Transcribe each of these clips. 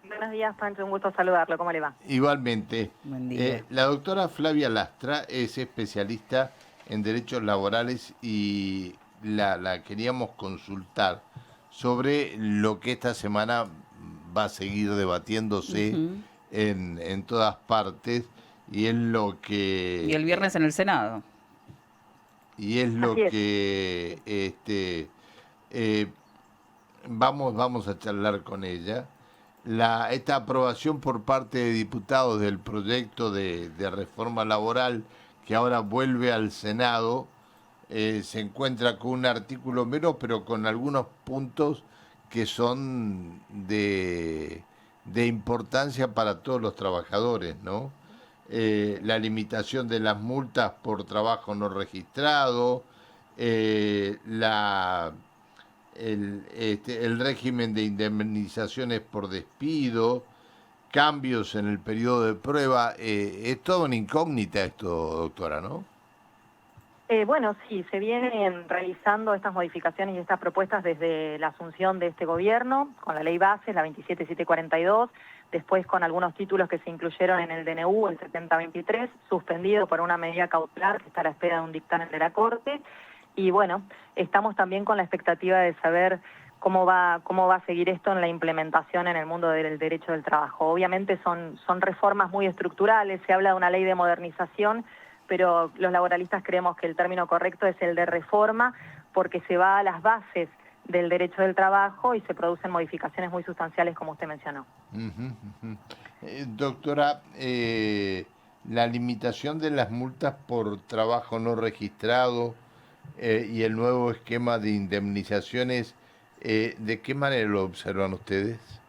Buenos días, Pancho, un gusto saludarlo. ¿Cómo le va? Igualmente, Buen día. la doctora Flavia Lastra es especialista en derechos laborales y la queríamos consultar sobre lo que esta semana va a seguir debatiéndose Ujú. en todas partes y es lo Y el que viernes en el Senado. Así es. eh, vamos a charlar con ella. Esta aprobación por parte de diputados del proyecto de reforma laboral que ahora vuelve al Senado se encuentra con un artículo menos, pero con algunos puntos que son de importancia para todos los trabajadores, ¿no? La limitación de las multas por trabajo no registrado, la el régimen de indemnizaciones por despido, cambios en el periodo de prueba. Es todo una incógnita esto, doctora, ¿no? Bueno, sí, se vienen realizando estas modificaciones y estas propuestas desde la asunción de este gobierno, con la ley base, la 27742, después con algunos títulos que se incluyeron en el DNU, el 7023, suspendido por una medida cautelar que está a la espera de un dictamen de la Corte. Y bueno, estamos también con la expectativa de saber cómo va a seguir esto en la implementación en el mundo del derecho del trabajo. Obviamente son reformas muy estructurales, se habla de una ley de modernización, pero los laboralistas creemos que el término correcto es el de reforma, porque se va a las bases del derecho del trabajo y se producen modificaciones muy sustanciales, como usted mencionó. Ujú, ujú. Doctora, la limitación de las multas por trabajo no registrado y el nuevo esquema de indemnizaciones, ¿de qué manera lo observan ustedes?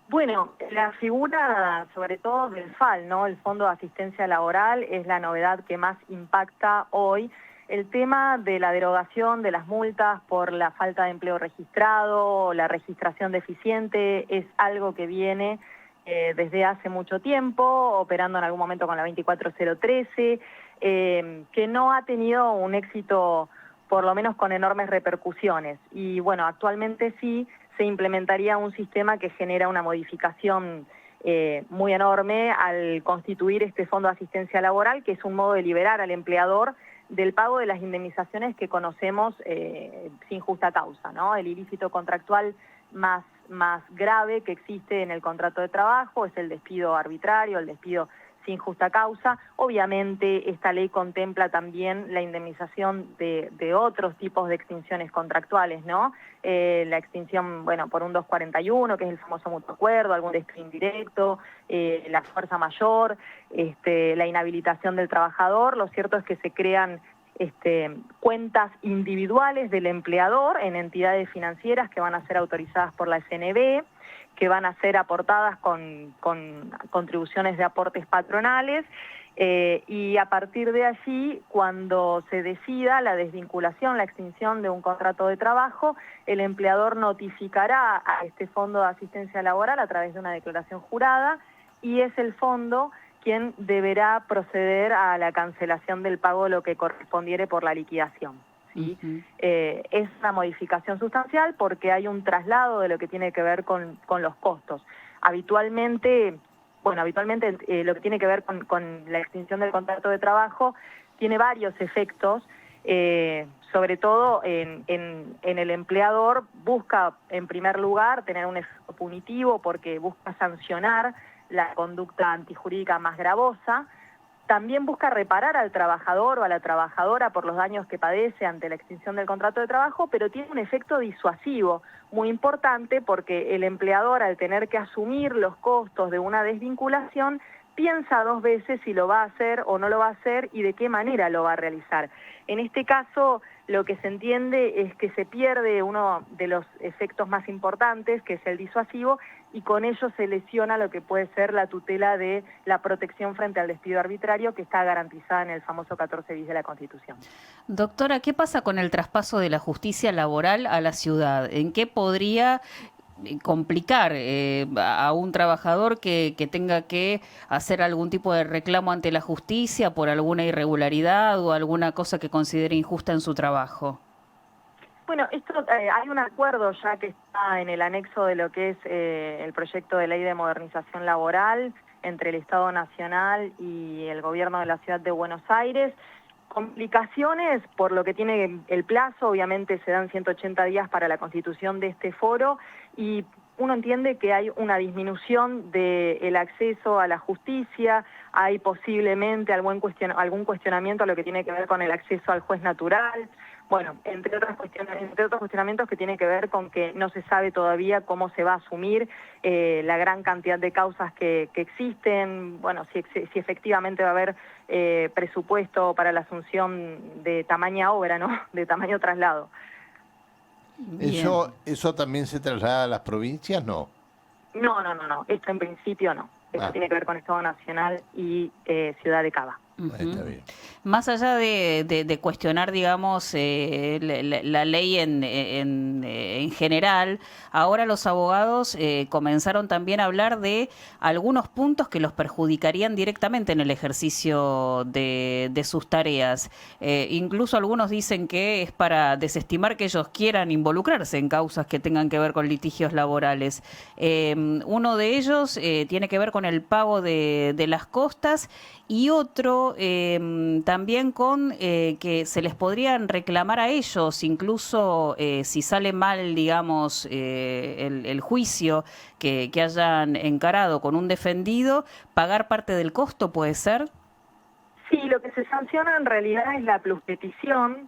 Bueno, la figura, sobre todo del FAL, ¿no? El Fondo de Asistencia Laboral, es la novedad que más impacta hoy. El tema de la derogación de las multas por la falta de empleo registrado, la registración deficiente, es algo que viene desde hace mucho tiempo, operando en algún momento con la 24013, que no ha tenido un éxito, por lo menos con enormes repercusiones. Y bueno, actualmente sí se implementaría un sistema que genera una modificación muy enorme al constituir este fondo de asistencia laboral, que es un modo de liberar al empleador del pago de las indemnizaciones que conocemos sin justa causa, ¿no? El ilícito contractual más grave que existe en el contrato de trabajo es el despido arbitrario, el despido sin justa causa. Obviamente esta ley contempla también la indemnización de otros tipos de extinciones contractuales, ¿no? La extinción, bueno, por un 241, que es el famoso mutuo acuerdo, algún despido indirecto, la fuerza mayor, la inhabilitación del trabajador. Lo cierto es que se crean cuentas individuales del empleador en entidades financieras que van a ser autorizadas por la SNB, que van a ser aportadas con contribuciones de aportes patronales, y a partir de allí, cuando se decida la desvinculación, la extinción de un contrato de trabajo, el empleador notificará a este fondo de asistencia laboral a través de una declaración jurada, y es el fondo quien deberá proceder a la cancelación del pago de lo que correspondiere por la liquidación, ¿sí? Ujú. Es una modificación sustancial porque hay un traslado de lo que tiene que ver con los costos. Habitualmente lo que tiene que ver con la extinción del contrato de trabajo tiene varios efectos, sobre todo en el empleador. Busca, en primer lugar, tener un efecto punitivo porque busca sancionar la conducta antijurídica más gravosa. También busca reparar al trabajador o a la trabajadora por los daños que padece ante la extinción del contrato de trabajo, pero tiene un efecto disuasivo muy importante porque el empleador, al tener que asumir los costos de una desvinculación, piensa dos veces si lo va a hacer o no lo va a hacer y de qué manera lo va a realizar. En este caso, lo que se entiende es que se pierde uno de los efectos más importantes, que es el disuasivo, y con ello se lesiona lo que puede ser la tutela de la protección frente al despido arbitrario, que está garantizada en el famoso 14 bis de la Constitución. Doctora, ¿qué pasa con el traspaso de la justicia laboral a la ciudad? ¿En qué podría complicar a un trabajador que tenga que hacer algún tipo de reclamo ante la justicia por alguna irregularidad o alguna cosa que considere injusta en su trabajo? Bueno, esto hay un acuerdo ya que está en el anexo de lo que es el proyecto de ley de modernización laboral entre el Estado Nacional y el Gobierno de la Ciudad de Buenos Aires. Complicaciones por lo que tiene el plazo, obviamente se dan 180 días para la constitución de este foro y uno entiende que hay una disminución del acceso a la justicia, hay posiblemente algún cuestionamiento a lo que tiene que ver con el acceso al juez natural, bueno, entre otros cuestionamientos que tienen que ver con que no se sabe todavía cómo se va a asumir la gran cantidad de causas que existen, bueno, si efectivamente va a haber presupuesto para la asunción de tamaña obra, ¿no? De tamaño traslado. Bien. ¿Eso también se traslada a las provincias? No. No. Esto en principio no. Esto tiene que ver con Estado Nacional y Ciudad de Cava. Está bien. Más allá de cuestionar, digamos, la ley en general, ahora los abogados comenzaron también a hablar de algunos puntos que los perjudicarían directamente en el ejercicio de sus tareas. Incluso algunos dicen que es para desestimar que ellos quieran involucrarse en causas que tengan que ver con litigios laborales. Uno de ellos tiene que ver con el pago de las costas y otro también con que se les podrían reclamar a ellos, incluso si sale mal, digamos, el juicio que hayan encarado con un defendido, pagar parte del costo, ¿puede ser? Sí, lo que se sanciona en realidad es la pluspetición,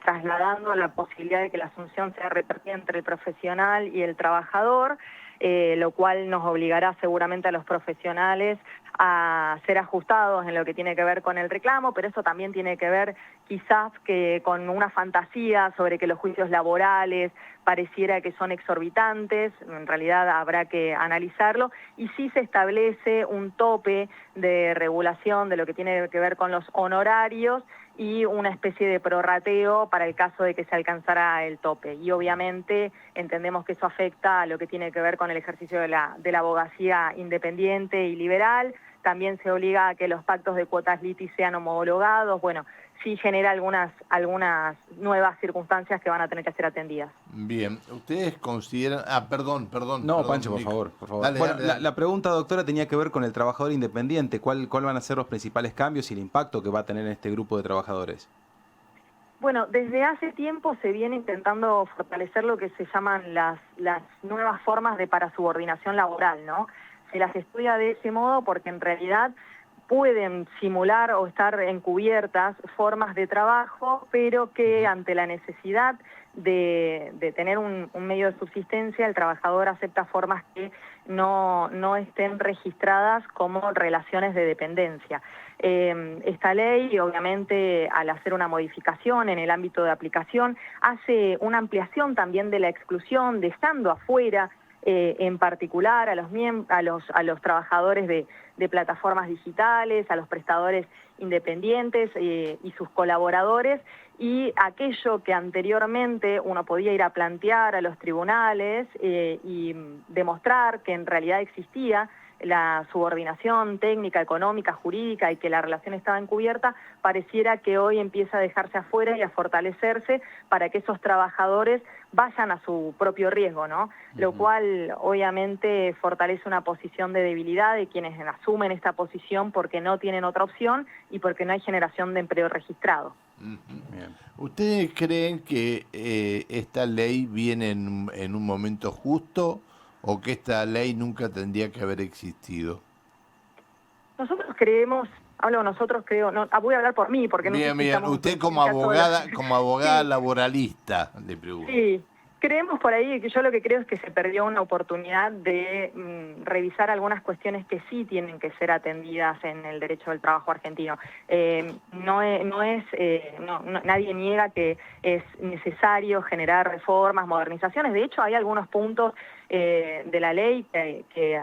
trasladando la posibilidad de que la asunción sea repartida entre el profesional y el trabajador, lo cual nos obligará seguramente a los profesionales a ser ajustados en lo que tiene que ver con el reclamo, pero eso también tiene que ver quizás que con una fantasía sobre que los juicios laborales pareciera que son exorbitantes, en realidad habrá que analizarlo, y sí se establece un tope de regulación de lo que tiene que ver con los honorarios y una especie de prorrateo para el caso de que se alcanzara el tope. Y obviamente entendemos que eso afecta a lo que tiene que ver con el ejercicio de la abogacía independiente y liberal. También se obliga a que los pactos de cuotas litis sean homologados. Bueno, sí genera algunas nuevas circunstancias que van a tener que ser atendidas. Bien, ustedes consideran... perdón. No, perdón, Pancho, por Nico. favor, por favor. Dale, Bueno, dale, dale. La pregunta, doctora, tenía que ver con el trabajador independiente. ¿Cuál van a ser los principales cambios y el impacto que va a tener en este grupo de trabajadores? Bueno, desde hace tiempo se viene intentando fortalecer lo que se llaman las nuevas formas de parasubordinación laboral, ¿no? Se las estudia de ese modo porque en realidad pueden simular o estar encubiertas formas de trabajo, pero que ante la necesidad de tener un medio de subsistencia, el trabajador acepta formas que no estén registradas como relaciones de dependencia. Esta ley, obviamente, al hacer una modificación en el ámbito de aplicación, hace una ampliación también de la exclusión, dejando afuera en particular a los trabajadores de plataformas digitales, a los prestadores independientes y sus colaboradores, y aquello que anteriormente uno podía ir a plantear a los tribunales y demostrar que en realidad existía la subordinación técnica, económica, jurídica y que la relación estaba encubierta, pareciera que hoy empieza a dejarse afuera y a fortalecerse para que esos trabajadores vayan a su propio riesgo, ¿no? Lo cual obviamente fortalece una posición de debilidad de quienes asumen esta posición porque no tienen otra opción y porque no hay generación de empleo registrado. Bien. ¿Ustedes creen que esta ley viene en un momento justo o que esta ley nunca tendría que haber existido? Nosotros creemos, creo, no, voy a hablar por mí porque no sé Bien, si bien. estamos Usted en como caso de abogada, Sí. laboralista, le pregunto. Sí, creemos por ahí, que yo lo que creo es que se perdió una oportunidad de revisar algunas cuestiones que sí tienen que ser atendidas en el derecho del trabajo argentino. Nadie niega que es necesario generar reformas, modernizaciones. De hecho, hay algunos puntos de la ley que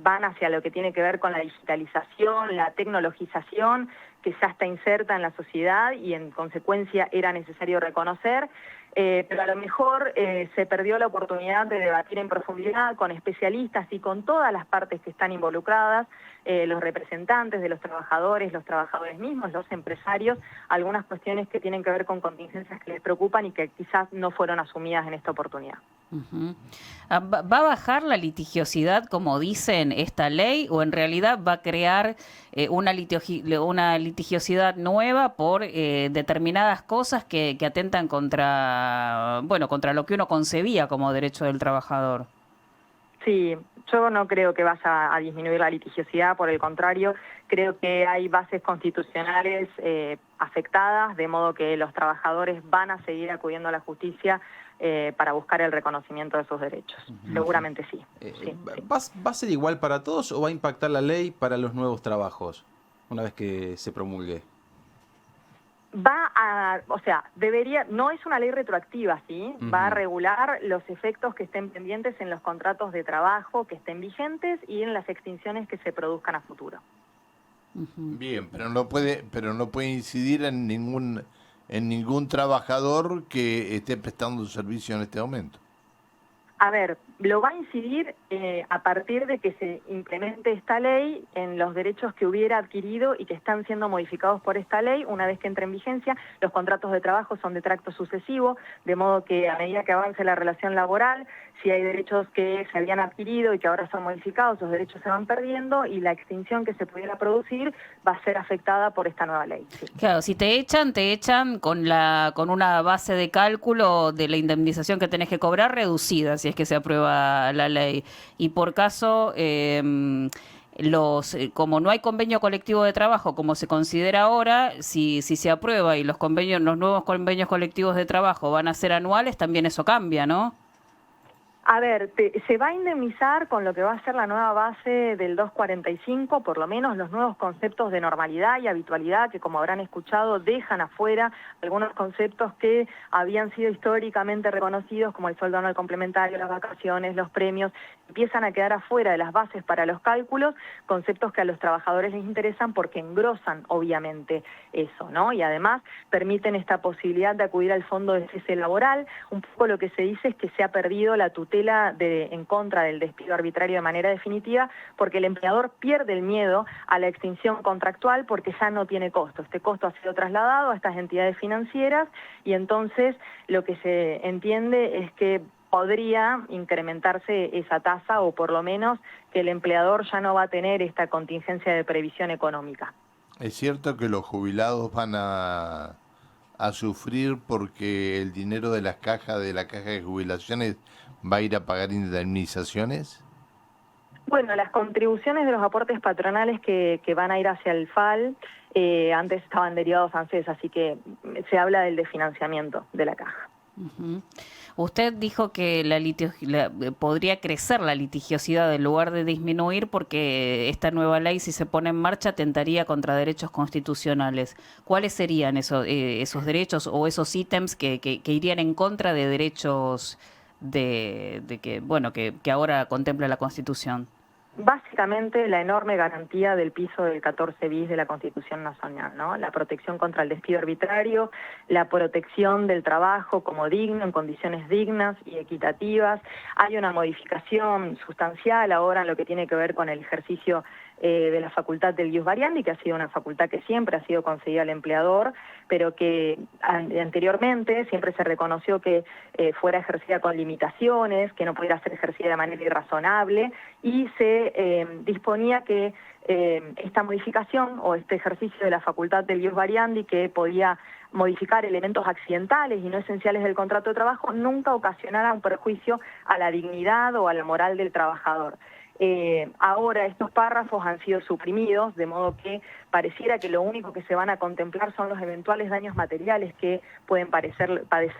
van hacia lo que tiene que ver con la digitalización, la tecnologización, que ya está inserta en la sociedad y en consecuencia era necesario reconocer. pero a lo mejor se perdió la oportunidad de debatir en profundidad con especialistas y con todas las partes que están involucradas, los representantes de los trabajadores mismos, los empresarios, algunas cuestiones que tienen que ver con contingencias que les preocupan y que quizás no fueron asumidas en esta oportunidad. Uh-huh. ¿Va a bajar la litigiosidad, como dicen, esta ley, o en realidad va a crear una litigiosidad nueva por determinadas cosas que atentan contra lo que uno concebía como derecho del trabajador? Sí, yo no creo que vaya a disminuir la litigiosidad, por el contrario, creo que hay bases constitucionales afectadas, de modo que los trabajadores van a seguir acudiendo a la justicia para buscar el reconocimiento de sus derechos. Seguramente sí. Sí. ¿Va a ser igual para todos o va a impactar la ley para los nuevos trabajos una vez que se promulgue? No es una ley retroactiva, ¿sí? Va a regular los efectos que estén pendientes en los contratos de trabajo que estén vigentes y en las extinciones que se produzcan a futuro. Bien, pero no puede incidir en ningún trabajador que esté prestando servicio en este momento. A ver, lo va a incidir a partir de que se implemente esta ley en los derechos que hubiera adquirido y que están siendo modificados por esta ley. Una vez que entre en vigencia, los contratos de trabajo son de tracto sucesivo, de modo que a medida que avance la relación laboral, si hay derechos que se habían adquirido y que ahora son modificados, esos derechos se van perdiendo y la extinción que se pudiera producir va a ser afectada por esta nueva ley. Sí. Claro, si te echan con una base de cálculo de la indemnización que tenés que cobrar reducida, si es que se aprueba la ley. Y por caso, como no hay convenio colectivo de trabajo como se considera ahora, si se aprueba y los nuevos convenios colectivos de trabajo van a ser anuales, también eso cambia, ¿no? A ver, se va a indemnizar con lo que va a ser la nueva base del 245, por lo menos los nuevos conceptos de normalidad y habitualidad, que como habrán escuchado, dejan afuera algunos conceptos que habían sido históricamente reconocidos, como el sueldo anual complementario, las vacaciones, los premios, empiezan a quedar afuera de las bases para los cálculos, conceptos que a los trabajadores les interesan porque engrosan, obviamente, eso, ¿no? Y además permiten esta posibilidad de acudir al fondo de cese laboral. Un poco lo que se dice es que se ha perdido la tutela en contra del despido arbitrario de manera definitiva, porque el empleador pierde el miedo a la extinción contractual porque ya no tiene costo. Este costo ha sido trasladado a estas entidades financieras y entonces lo que se entiende es que podría incrementarse esa tasa o por lo menos que el empleador ya no va a tener esta contingencia de previsión económica. ¿Es cierto que los jubilados van a sufrir porque el dinero de la caja de jubilaciones va a ir a pagar indemnizaciones? Bueno, las contribuciones de los aportes patronales que van a ir hacia el FAL, antes estaban derivados a ANSES, así que se habla del desfinanciamiento de la caja. Uh-huh. Usted dijo que podría crecer la litigiosidad en lugar de disminuir porque esta nueva ley, si se pone en marcha, atentaría contra derechos constitucionales. ¿Cuáles serían esos derechos o esos ítems que irían en contra de derechos que ahora contempla la Constitución? Básicamente la enorme garantía del piso del 14 bis de la Constitución Nacional, ¿no? La protección contra el despido arbitrario, la protección del trabajo como digno, en condiciones dignas y equitativas. Hay una modificación sustancial ahora en lo que tiene que ver con el ejercicio de la facultad del ius variandi, que ha sido una facultad que siempre ha sido concedida al empleador, pero que anteriormente siempre se reconoció que fuera ejercida con limitaciones, que no pudiera ser ejercida de manera irrazonable, y se disponía que esta modificación o este ejercicio de la facultad del ius variandi, que podía modificar elementos accidentales y no esenciales del contrato de trabajo, nunca ocasionara un perjuicio a la dignidad o a la moral del trabajador. Ahora estos párrafos han sido suprimidos, de modo que pareciera que lo único que se van a contemplar son los eventuales daños materiales que pueden padecer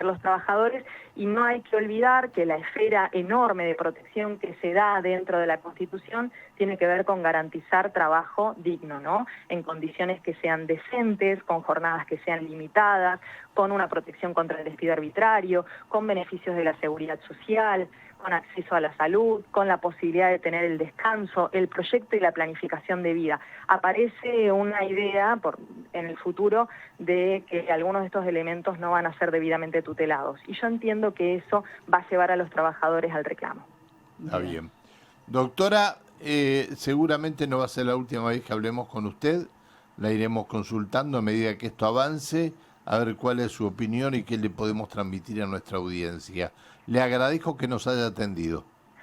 los trabajadores, y no hay que olvidar que la esfera enorme de protección que se da dentro de la Constitución tiene que ver con garantizar trabajo digno, ¿no? En condiciones que sean decentes, con jornadas que sean limitadas, con una protección contra el despido arbitrario, con beneficios de la seguridad social, con acceso a la salud, con la posibilidad de tener el descanso, el proyecto y la planificación de vida. Aparece una idea en el futuro de que algunos de estos elementos no van a ser debidamente tutelados. Y yo entiendo que eso va a llevar a los trabajadores al reclamo. Está bien. Doctora, seguramente no va a ser la última vez que hablemos con usted. La iremos consultando a medida que esto avance, a ver cuál es su opinión y qué le podemos transmitir a nuestra audiencia. Le agradezco que nos haya atendido.